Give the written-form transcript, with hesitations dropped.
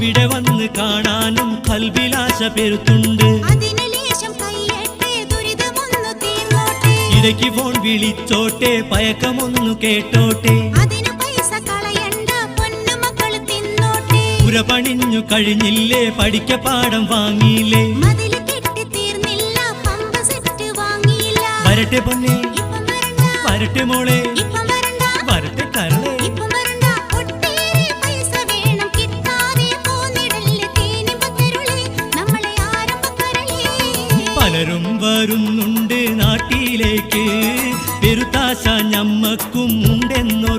ഇവിടെ വന്ന് കാണാനും കൽവിലാശ പെരുത്തുണ്ട്. ഇടയ്ക്ക് ഫോൺ വിളിച്ചോട്ടെ, പയക്കമൊന്നു കേട്ടോട്ടെ. പുര പണിഞ്ഞു കഴിഞ്ഞില്ലേ, പഠിക്ക പാഠം വാങ്ങിയില്ലേ? വരട്ടെ പൊന്നെ, വരട്ടെ മോളെ, വരട്ടെ കരളെ. പലരും വരുന്നുണ്ട് നാട്ടിലേക്ക്, പെരുത്താശ ഞമ്മക്കും ഉണ്ടെന്നോ.